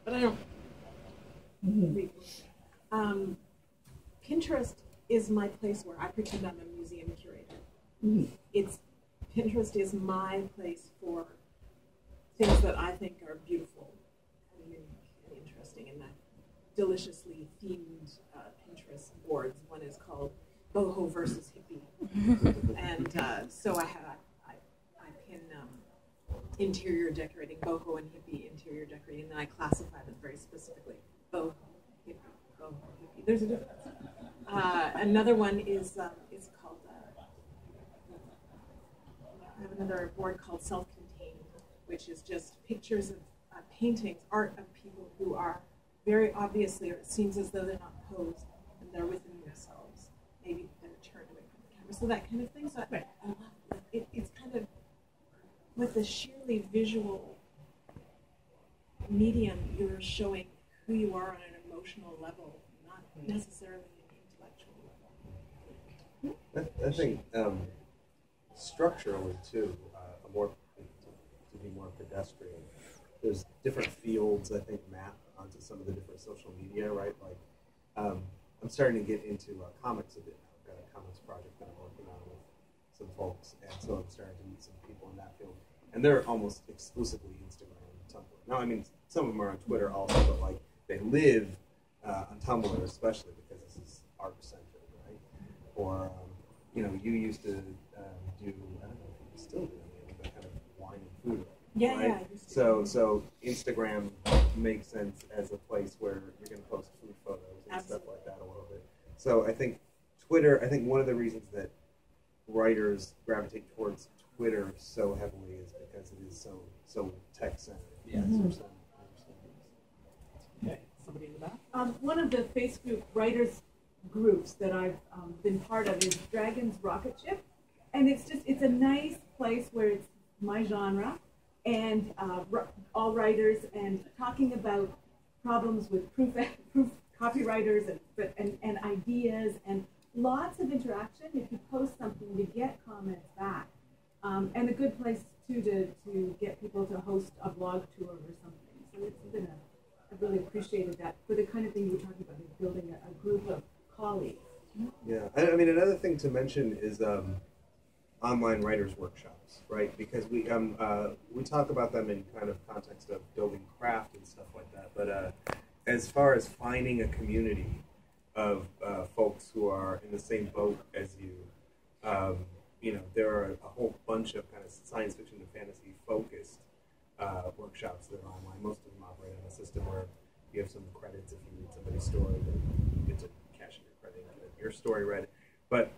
but I don't read. Pinterest is my place where I pretend I'm a museum curator. Pinterest is my place for things that I think are beautiful and unique and interesting, and that deliciously themed Pinterest boards. One is called Boho versus Hippie, and so I pin interior decorating, boho and hippie interior decorating, and then I classify them very specifically. Boho, hippie, boho, hippie. There's a difference. Another one is called, I have another board called Self-Contained, which is just pictures of paintings, art of people who are very obviously, or it seems as though they're not posed, and they're within themselves. Maybe they're turned away from the camera, so that kind of thing. So I love it. It's kind of, with the sheerly visual medium, you're showing who you are on an emotional level, not necessarily an intellectual level. I think structurally too, to be more pedestrian, there's different fields I think map onto some of the different social media, right? Like I'm starting to get into comics a bit now. I've got a comics project that I'm working on with some folks, and so I'm starting to meet some people in that field, and they're almost exclusively Instagram and Tumblr. Now, I mean, some of them are on Twitter also, but like they live on Tumblr especially because this is art-centered, right? Or you used to do, I don't know if you still do any of that kind of wine and food. Yeah, right? yeah. I used to. So Instagram makes sense as a place where you're going to post food photos and stuff like that a little bit. So I think Twitter, I think one of the reasons that writers gravitate towards Twitter so heavily is because it is so tech-centered. Yeah. Okay, somebody in the back? One of the Facebook writers groups that I've been part of is Dragon's Rocket Ship, and it's a nice place where it's my genre, and all writers, and talking about problems with proof copywriters and ideas, and lots of interaction. If you post something, you get comments back, and a good place too to get people to host a blog tour or something. So it's been I've really appreciated that for the kind of thing you were talking about, is building a group of colleagues. Yeah, I mean, another thing to mention is online writers workshops, right? Because we talk about them in kind of context of building craft and stuff like that. But as far as finding a community of folks who are in the same boat as you, there are a whole bunch of kind of science fiction and fantasy focused workshops that are online. Most of them operate on a system where you have some credits if you read somebody's story, but you get to cash in your credit and get your story read. But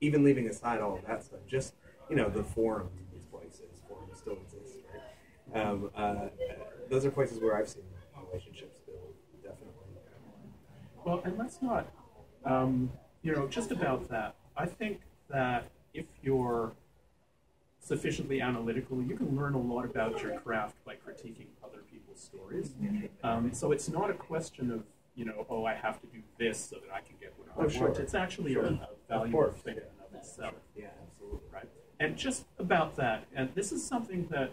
even leaving aside all of that stuff, just the forums in these places, forums still exist, right? Those are places where I've seen relationships build, definitely. Well, and let's not, just about that. I think that if you're sufficiently analytical, you can learn a lot about your craft by critiquing other people's stories. So it's not a question of, I have to do this so that I can get what I want. It's actually a valuable thing in and of itself. Yeah, absolutely. Right. And just about that, and this is something that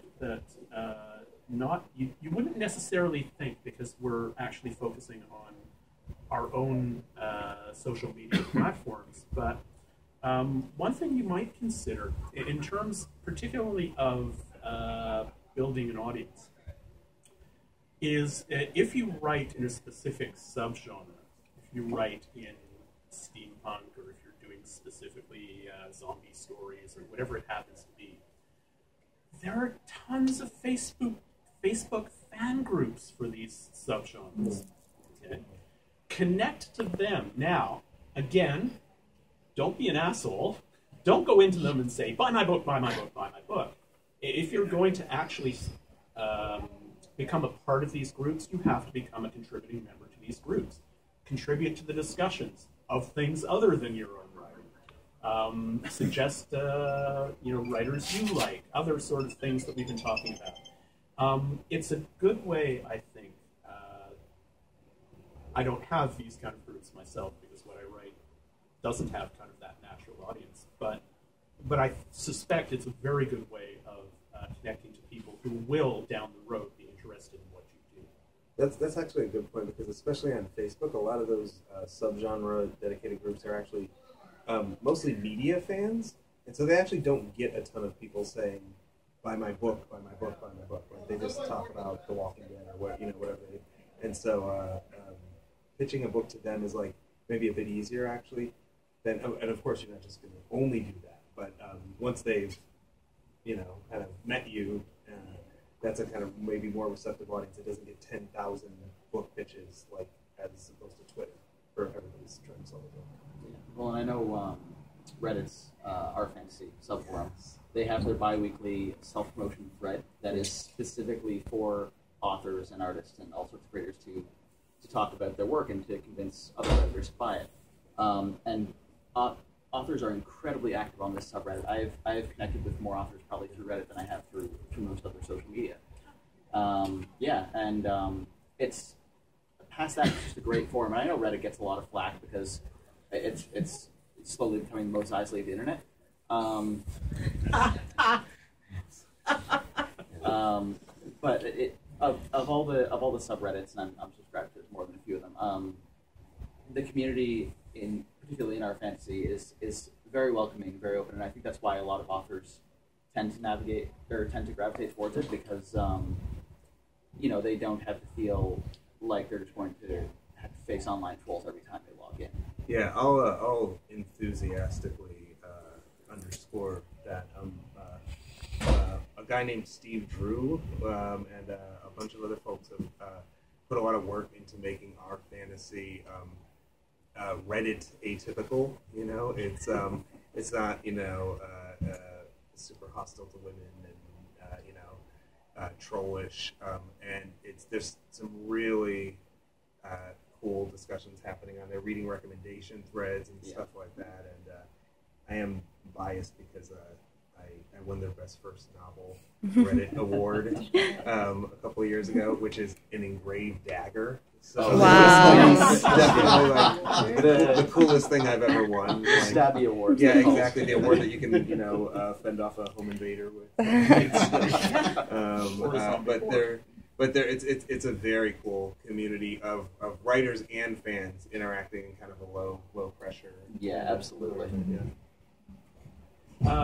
you wouldn't necessarily think, because we're actually focusing on our own social media platforms, but one thing you might consider in terms particularly of building an audience is if you write in a specific subgenre, if you write in steampunk, or if you're doing specifically zombie stories or whatever it happens to be, there are tons of Facebook fan groups for these subgenres. Okay? Connect to them. Now, again, don't be an asshole. Don't go into them and say, buy my book, buy my book, buy my book. If you're going to actually become a part of these groups, you have to become a contributing member to these groups. Contribute to the discussions of things other than your own writing. Suggest writers you like, other sort of things that we've been talking about. It's a good way, I think. I don't have these kind of groups myself, because what I write doesn't have kind of that natural audience, but I suspect it's a very good way of connecting to people who will, down the road, be interested in what you do. That's actually a good point, because especially on Facebook, a lot of those subgenre dedicated groups are actually mostly media fans, and so they actually don't get a ton of people saying, "Buy my book, buy my book, buy my book." Right? They just talk about The Walking Dead or whatever. And so pitching a book to them is like maybe a bit easier actually. And of course, you're not just going to only do that, but once they've kind of met you. That's a kind of maybe more receptive audience. It doesn't get 10,000 book pitches like as opposed to Twitter, where everybody's trying to sell a book. Yeah. Well, and I know Reddit's our fantasy subforum. They have their bi-weekly self-promotion thread that is specifically for authors and artists and all sorts of creators to talk about their work and to convince other editors to buy it. And authors are incredibly active on this subreddit. I've connected with more authors probably through Reddit than I have through most other social media. It's past that, it's just a great forum. And I know Reddit gets a lot of flack because it's slowly becoming the most isolated internet. But of all the subreddits, and I'm subscribed to more than a few of them, the community particularly in our fantasy is very welcoming, very open, and I think that's why a lot of authors tend to gravitate towards it, because they don't have to feel like they're just going to have to face online trolls every time they log in. Yeah, I'll enthusiastically underscore that. A guy named Steve Drew and a bunch of other folks have put a lot of work into making our fantasy Reddit atypical. It's not super hostile to women and trollish, and there's some really cool discussions happening on there, reading recommendation threads and stuff like that. And I am biased because I won their best first novel Reddit award a couple of years ago, which is an engraved dagger. So wow. Definitely like the coolest thing I've ever won. Stabby award. Yeah, exactly. The award that you can fend off a home invader with. But it's a very cool community of writers and fans interacting in kind of a low pressure. Yeah, absolutely.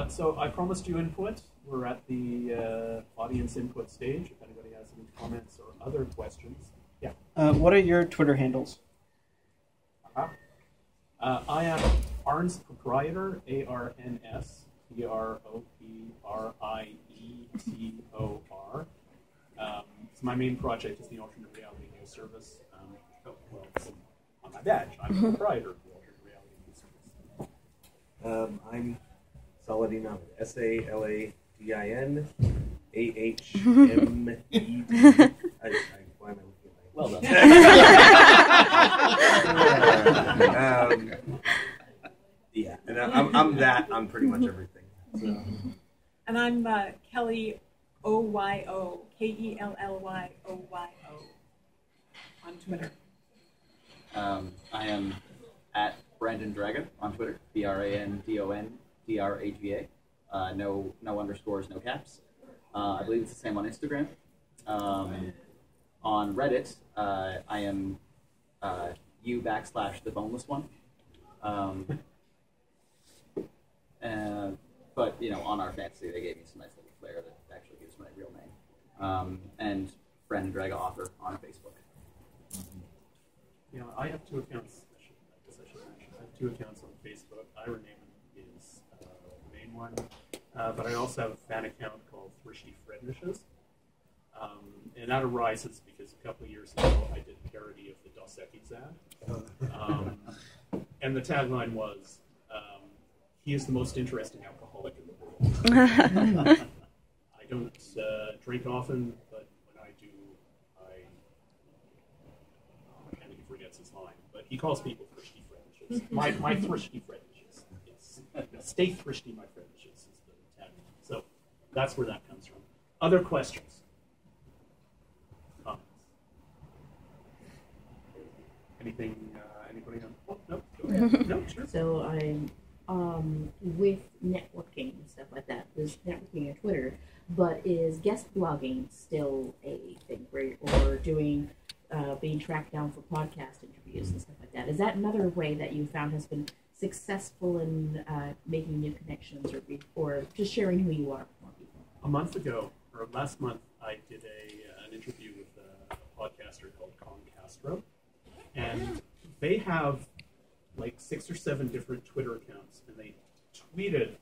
So I promised you input. We're at the audience input stage. If anybody has any comments or other questions. Yeah. What are your Twitter handles? I am Arns Proprietor, ARNS PROPRIETOR. So my main project is the alternate reality news service. It's on my badge, I'm a proprietor of the alternate reality news service. I'm Saladin Ahmed. SALADIN AHMED. Why am I looking at Well done. yeah, and I'm that on pretty much everything. So. And I'm Kelly OYO, KELLYOYO on Twitter. I am at Brandon Draga on Twitter, BRANDONDRAGA. No underscores, no caps. I believe it's the same on Instagram. On Reddit, I am /the boneless one. But on our fantasy, they gave me some nice little flair that actually gives my real name. And Brandon Draga author on Facebook. I have two accounts. I should mention. I have two accounts on Facebook. Ira Naiman is the main one, but I also have a fan account called Thrifty Frednishes. And that arises because a couple of years ago I did a parody of the Dos Equis ad. And the tagline was, he is the most interesting alcoholic in the world. I don't drink often, but when I do, I think he forgets his line. But he calls people thrifty frednishes. My thrifty frednishes. Yes. Stay thrifty, my frednishes is the tagline. So that's where that comes from. Other questions? Comments? Anything? Anybody have? Oh, no. Go ahead. No, sure. So I'm with networking and stuff like that. There's networking on Twitter, but is guest blogging still a thing where or doing being tracked down for podcast interviews and stuff like that. Is that another way that you found has been successful in making new connections or just sharing who you are with more people? A month ago, or last month, I did an interview with a podcaster called Contario, and they have like 6 or 7 different Twitter accounts, and they tweeted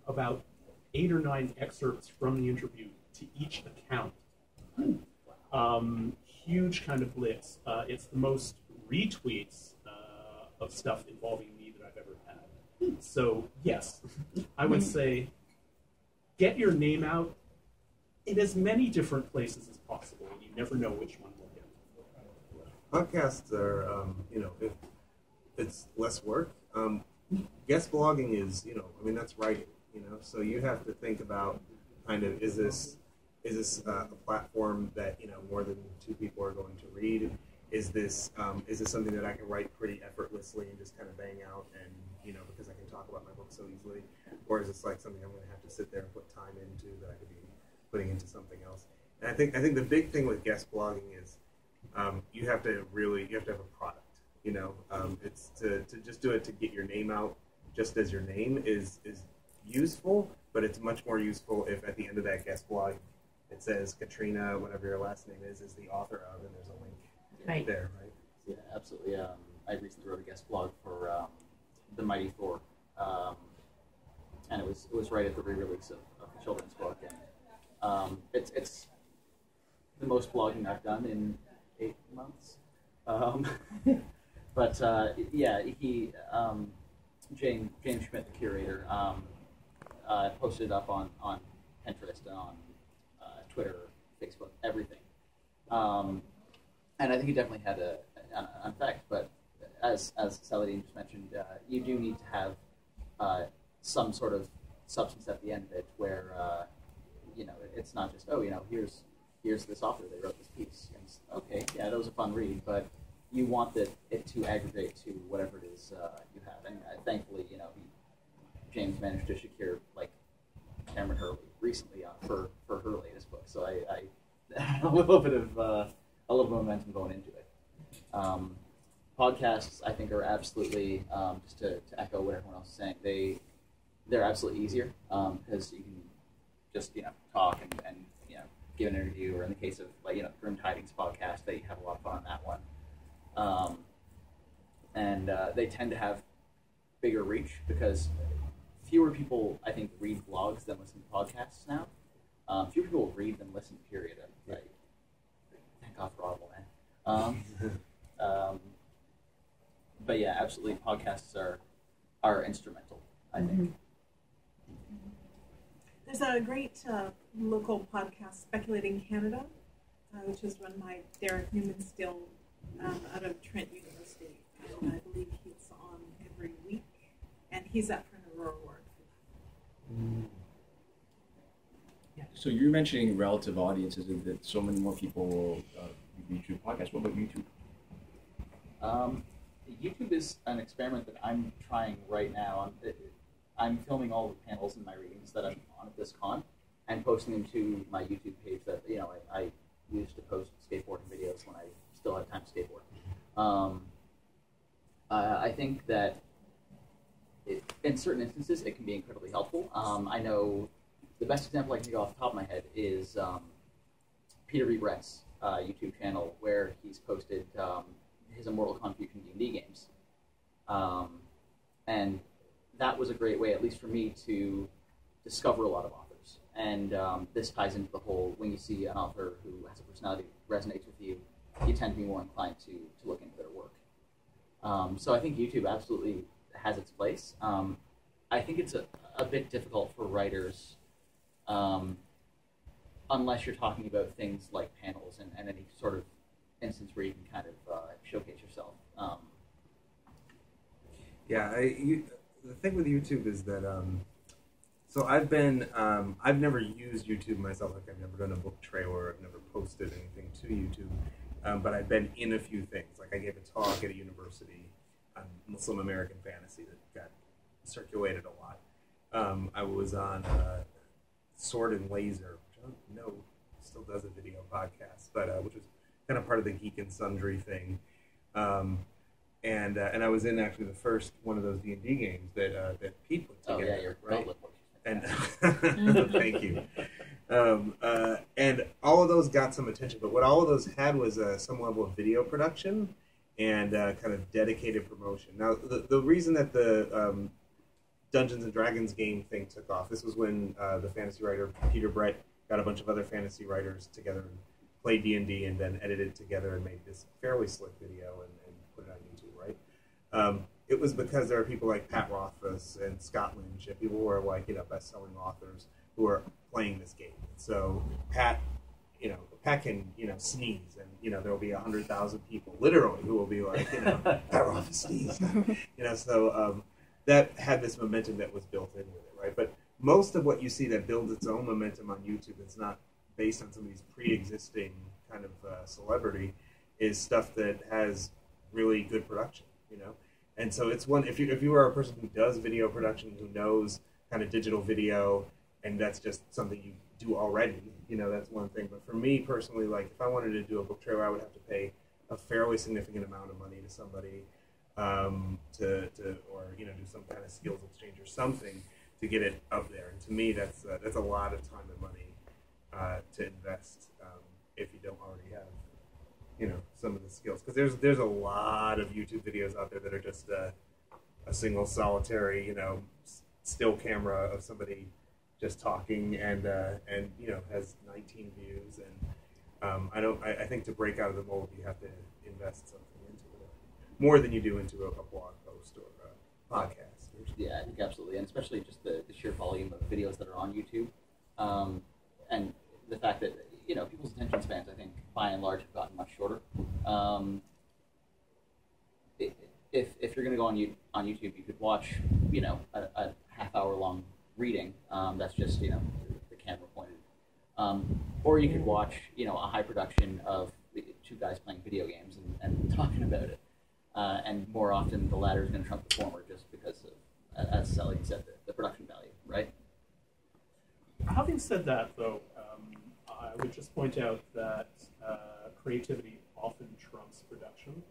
about 8 or 9 excerpts from the interview to each account. Huge kind of blitz. It's the most retweets of stuff involving me that I've ever had. So yes, I would say get your name out in as many different places as possible. You never know which one will hit. Podcasts are, if it's less work. Guest blogging is, that's writing, so you have to think about kind of, is this a platform that, more than 2 people are going to read? Is this something that I can write pretty effortlessly and just kind of bang out and, because I can talk about my book so easily? Or is this like something I'm going to have to sit there and put time into that I could be putting into something else? And I think the big thing with guest blogging is you have to have a product. It's to just do it to get your name out just as your name is useful, but it's much more useful if at the end of that guest blog it says Katrina, whatever your last name is the author of, and there's a link there, right? Yeah, absolutely. I recently wrote a guest blog for The Mighty Thor, and it was right at the re-release of the children's book, and it's the most blogging I've done in 8 months. But he James Schmidt, the curator, posted it up on Pinterest and on Twitter, Facebook, everything. And I think it definitely had an effect. But as Saladin just mentioned, you do need to have some sort of substance at the end of it, where it's not just here's this author, they wrote this piece. And okay, yeah, that was a fun read, but you want it to aggregate to whatever it is you have. And thankfully, James managed to secure like Cameron Hurley recently for her latest book. So I a little bit of momentum going into it. Podcasts, I think, are absolutely just to echo what everyone else is saying. They're absolutely easier because you can just talk and give an interview, or in the case of Grim Tidings podcast, they have a lot of fun on that one. And they tend to have bigger reach because fewer people, I think, read blogs than listen to podcasts now. Fewer people read than listen, period. Thank God for Audible, man. But yeah, absolutely, podcasts are instrumental, I think. There's a great local podcast, Speculating Canada, which is run by Derek Newman Still out of Trent University. And I believe he's on every week, and he's up for an Aurora Award for that. Yeah. So you're mentioning relative audiences, that so many more people will YouTube podcasts. What about YouTube? YouTube is an experiment that I'm trying right now. I'm filming all the panels and my readings that I'm on at this con and posting them to my YouTube page that I used to post skateboarding videos when I still had time to skateboard. I think that in certain instances it can be incredibly helpful. I know the best example I can think off the top of my head is Peter Rebrett's YouTube channel, where he's posted his Immortal Confusion D&D games. And that was a great way, at least for me, to discover a lot of authors. And this ties into the whole, when you see an author who has a personality that resonates with you, you tend to be more inclined to look into their work. So I think YouTube absolutely has its place. I think it's a bit difficult for writers, unless you're talking about things like panels and any sort of instance where you can kind of showcase yourself. The thing with YouTube is that so I've never used YouTube myself. Like, I've never done a book trailer, I've never posted anything to YouTube, but I've been in a few things. Like, I gave a talk at a university on Muslim American fantasy that got circulated a lot. I was on Sword and Laser, which I don't know still does a video podcast, but which was kind of part of the Geek and Sundry thing. And I was in actually the first one of those D&D games that Pete put together. Oh yeah, your right? goblet works. And thank you. And all of those got some attention, but what all of those had was some level of video production and kind of dedicated promotion. Now, the reason that the Dungeons and Dragons game thing took off, this was when the fantasy writer Peter Brett got a bunch of other fantasy writers together and played D&D and then edited it together and made this fairly slick video and put it on YouTube, right? It was because there are people like Pat Rothfuss and Scott Lynch and people who are like, best-selling authors who are playing this game. So Pat can, sneeze and, there will be 100,000 people literally who will be like, Pat Rothfuss sneeze. So that had this momentum that was built in with it, right? But most of what you see that builds its own momentum on YouTube, it's not based on somebody's pre-existing kind of celebrity, is stuff that has really good production, And so it's one, if you are a person who does video production, who knows kind of digital video, and that's just something you do already, that's one thing. But for me personally, like if I wanted to do a book trailer, I would have to pay a fairly significant amount of money to somebody to do some kind of skills exchange or something to get it up there. And to me, that's a lot of time and money to invest if you don't already have some of the skills, because there's a lot of YouTube videos out there that are just a single solitary still camera of somebody just talking and has 19 views, and I think to break out of the mold you have to invest something into it more than you do into a blog post or a podcast. Yeah, I think absolutely, and especially just the sheer volume of videos that are on YouTube, and the fact that people's attention spans, I think, by and large, have gotten much shorter. If you're going to go on YouTube, you could watch, a half-hour long reading that's just, the camera pointed, or you could watch, a high production of two guys playing video games and talking about it. And more often, the latter is going to trump the former, just because of, as Sally said, the production value, right? Having said that, though, I would just point out that creativity often trumps production.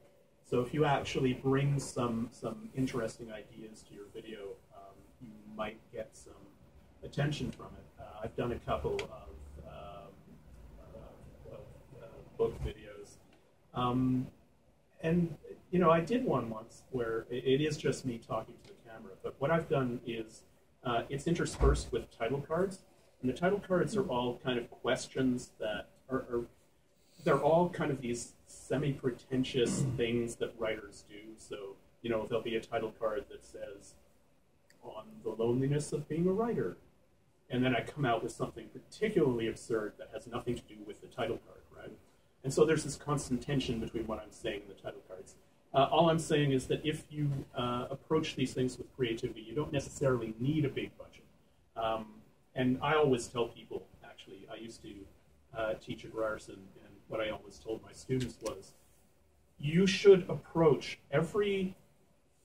So if you actually bring some interesting ideas to your video, you might get some attention from it. I've done a couple of book videos, and I did one once where it is just me talking to the camera. But what I've done is it's interspersed with title cards. And the title cards are all kind of questions that they're all kind of these semi-pretentious things that writers do. So, there'll be a title card that says, on the loneliness of being a writer. And then I come out with something particularly absurd that has nothing to do with the title card, right? And so there's this constant tension between what I'm saying and the title cards. All I'm saying is that if you approach these things with creativity, you don't necessarily need a big budget. And I always tell people, actually, I used to teach at Ryerson, and what I always told my students was, you should approach everything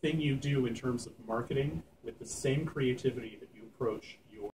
you do in terms of marketing with the same creativity that you approach